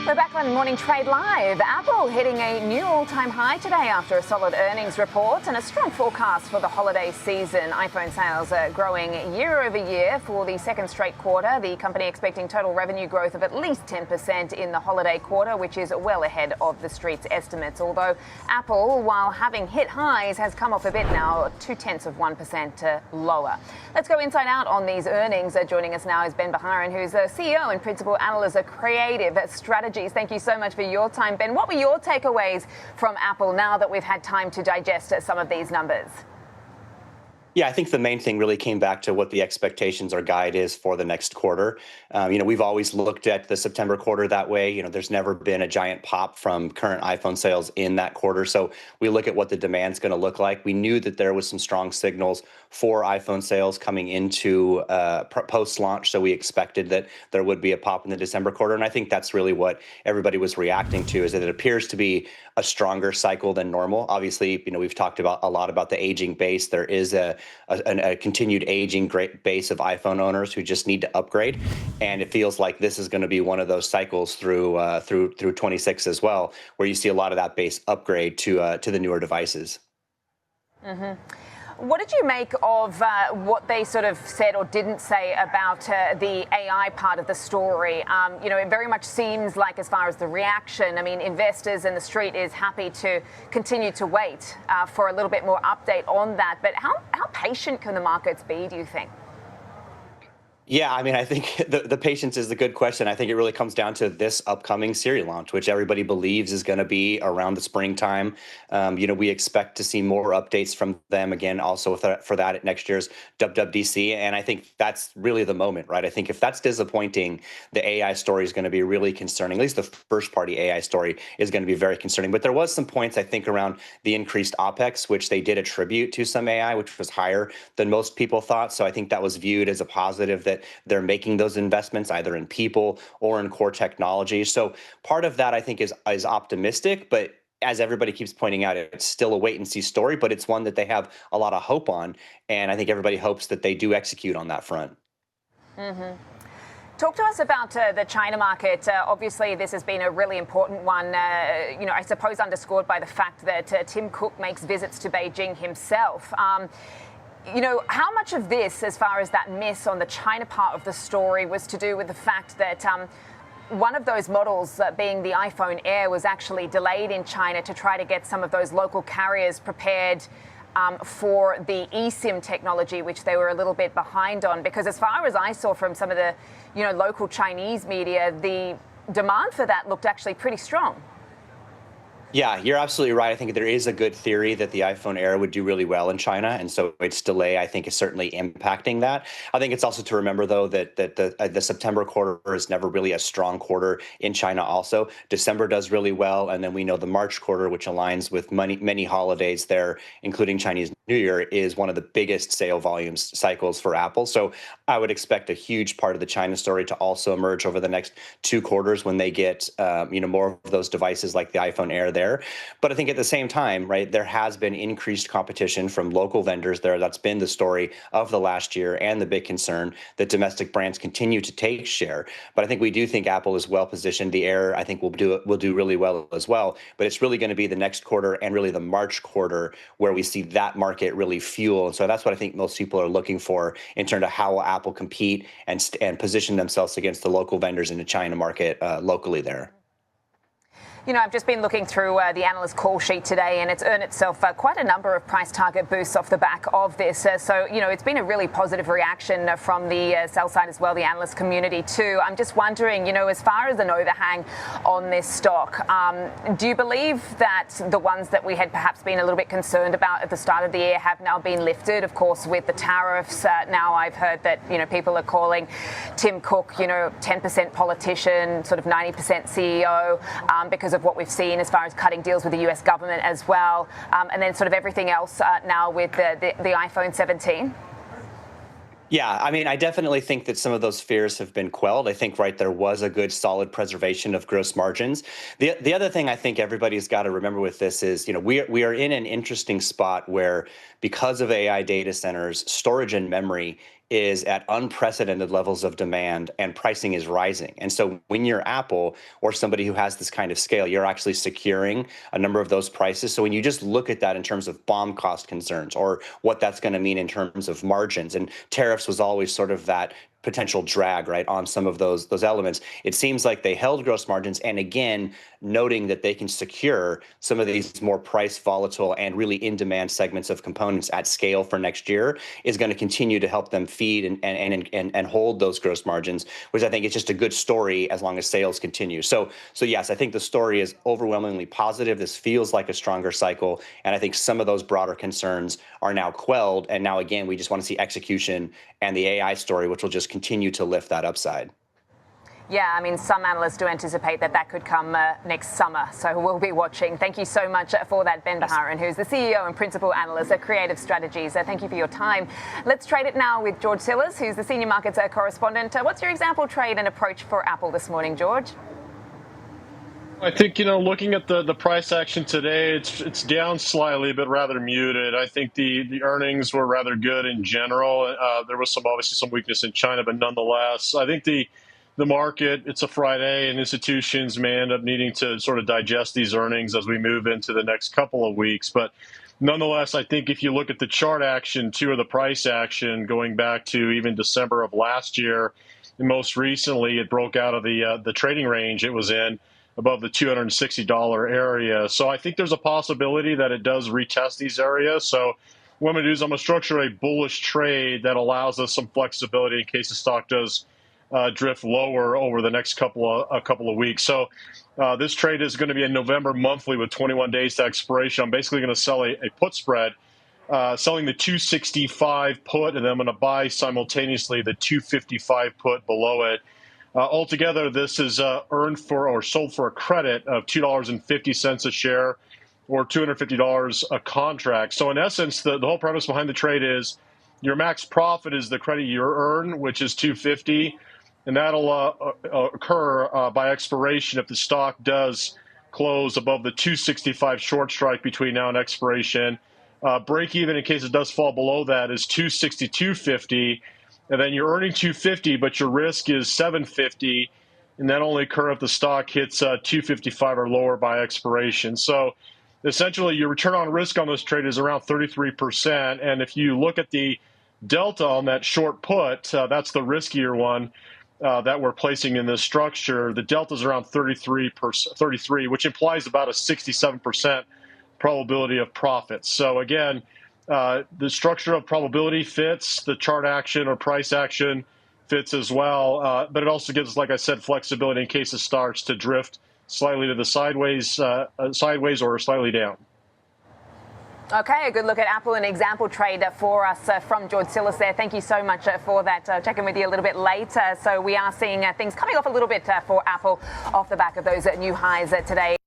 We're back on Morning Trade Live. Apple hitting a new all-time high today after a solid earnings report and a strong forecast for the holiday season. iPhone sales are growing year over year for the second straight quarter. The company expecting total revenue growth of at least 10% in the holiday quarter, which is well ahead of the street's estimates. Although Apple, while having hit highs, has come off a bit now, 0.2% lower. Let's go inside out on these earnings. Joining us now is Ben Bajarin, who's a CEO and Principal Analyst at Creative Strategies. Thank you so much for your time, Ben. What were your takeaways from Apple now that we've had time to digest some of these numbers? Yeah, I think the main thing really came back to what the expectations or guide is for the next quarter. We've always looked at the September quarter that way. There's never been a giant pop from current iPhone sales in that quarter. So we look at what the demand's going to look like. We knew that there was some strong signals for iPhone sales coming into post-launch. So we expected that there would be a pop in the December quarter. And I think that's really what everybody was reacting to, is that it appears to be a stronger cycle than normal. Obviously, we've talked about a lot about the aging base. There is a continued aging great base of iPhone owners who just need to upgrade, and it feels like this is going to be one of those cycles through 26 as well, where you see a lot of that base upgrade to the newer devices. Mm-hmm. What did you make of what they sort of said or didn't say about the AI part of the story? It very much seems like, as far as the reaction, investors and the street is happy to continue to wait for a little bit more update on that. But how patient can the markets be, do you think? Yeah, I think the patience is the good question. I think it really comes down to this upcoming Siri launch, which everybody believes is going to be around the springtime. We expect to see more updates from them again, also for that at next year's WWDC. And I think that's really the moment, right? I think if that's disappointing, the AI story is going to be really concerning. At least the first-party AI story is going to be very concerning. But there was some points, I think, around the increased OPEX, which they did attribute to some AI, which was higher than most people thought. So I think that was viewed as a positive, that they're making those investments either in people or in core technology. So part of that, I think, is optimistic, but as everybody keeps pointing out, it's still a wait and see story, but it's one that they have a lot of hope on. And I think everybody hopes that they do execute on that front. Mm-hmm. Talk to us about the China market. Obviously, this has been a really important one, I suppose underscored by the fact that Tim Cook makes visits to Beijing himself. How much of this, as far as that miss on the China part of the story, was to do with the fact that one of those models, being the iPhone Air, was actually delayed in China to try to get some of those local carriers prepared for the eSIM technology, which they were a little bit behind on? Because as far as I saw from some of the local Chinese media, the demand for that looked actually pretty strong. Yeah, you're absolutely right. I think there is a good theory that the iPhone Air would do really well in China, and so its delay, I think, is certainly impacting that. I think it's also to remember, though, that the September quarter is never really a strong quarter in China also. December does really well, and then we know the March quarter, which aligns with many holidays there, including Chinese New Year, is one of the biggest sale volumes cycles for Apple. So I would expect a huge part of the China story to also emerge over the next 2 quarters when they get more of those devices like the iPhone Air there. But I think at the same time, right, there has been increased competition from local vendors there. That's been the story of the last year, and the big concern that domestic brands continue to take share. But I think we do think Apple is well positioned. The Air, I think, will do really well as well. But it's really going to be the next quarter and really the March quarter where we see that market really fuel. And so that's what I think most people are looking for in terms of how will Apple compete and position themselves against the local vendors in the China market locally there. I've just been looking through the Analyst call sheet today, and it's earned itself quite a number of price target boosts off the back of this. So it's been a really positive reaction from the sell side as well, the Analyst community too. I'm just wondering, as far as an overhang on this stock, do you believe that the ones that we had perhaps been a little bit concerned about at the start of the year have now been lifted? Of course, with the tariffs, now I've heard that, people are calling Tim Cook, 10% politician, sort of 90% CEO, because of what we've seen as far as cutting deals with the US government as well, and then sort of everything else now with the iPhone 17? Yeah, I definitely think that some of those fears have been quelled. I think, right, there was a good solid preservation of gross margins. The other thing I think everybody's got to remember with this is, we are in an interesting spot where, because of AI data centers, storage and memory is at unprecedented levels of demand and pricing is rising. And so when you're Apple or somebody who has this kind of scale, you're actually securing a number of those prices. So when you just look at that in terms of BOM cost concerns or what that's going to mean in terms of margins, and tariffs was always sort of that potential drag, right, on some of those elements. It seems like they held gross margins, and again, noting that they can secure some of these more price volatile and really in-demand segments of components at scale for next year is going to continue to help them feed and hold those gross margins, which I think is just a good story as long as sales continue. So yes, I think the story is overwhelmingly positive. This feels like a stronger cycle, and I think some of those broader concerns are now quelled. And now again, we just want to see execution and the AI story, which will just continue to lift that upside. Yeah, I mean, some analysts do anticipate that could come next summer, so we'll be watching. Thank you so much for that, Ben Bajarin, who's the CEO and Principal Analyst at Creative Strategies. Thank you for your time. Let's trade it now with George Tsilis, who's the Senior Markets Correspondent. What's your example trade and approach for Apple this morning, George? I think, looking at the price action today, it's down slightly, but rather muted. I think the earnings were rather good in general. There was obviously some weakness in China, but nonetheless, I think the market, it's a Friday, and institutions may end up needing to sort of digest these earnings as we move into the next couple of weeks. But nonetheless, I think if you look at the chart action too, or the price action going back to even December of last year, and most recently it broke out of the trading range it was in above the $260 area. So I think there's a possibility that it does retest these areas. So what I'm going to do is I'm going to structure a bullish trade that allows us some flexibility in case the stock does drift lower over the next couple of weeks. So this trade is going to be a November monthly with 21 days to expiration. I'm basically going to sell a put spread, selling the 265 put, and then I'm going to buy simultaneously the 255 put below it. Altogether, this is earned for or sold for a credit of $2.50 a share or $250 a contract. So in essence, the whole premise behind the trade is your max profit is the credit you earn, which is $250. And that'll occur by expiration if the stock does close above the 265 short strike between now and expiration. Break even in case it does fall below that is 262.50, and then you're earning 250, but your risk is 750, and that only occur if the stock hits 255 or lower by expiration. So essentially, your return on risk on this trade is around 33%, and if you look at the delta on that short put, that's the riskier one that we're placing in this structure. The delta is around 33, which implies about a 67% probability of profit. So again, the structure of probability fits, the chart action or price action fits as well, but it also gives us, like I said, flexibility in case it starts to drift slightly to the sideways or slightly down. Okay, a good look at Apple, an example trade for us from George Tsilis there. Thank you so much for that. Check in with you a little bit later. So we are seeing things coming off a little bit for Apple off the back of those new highs today.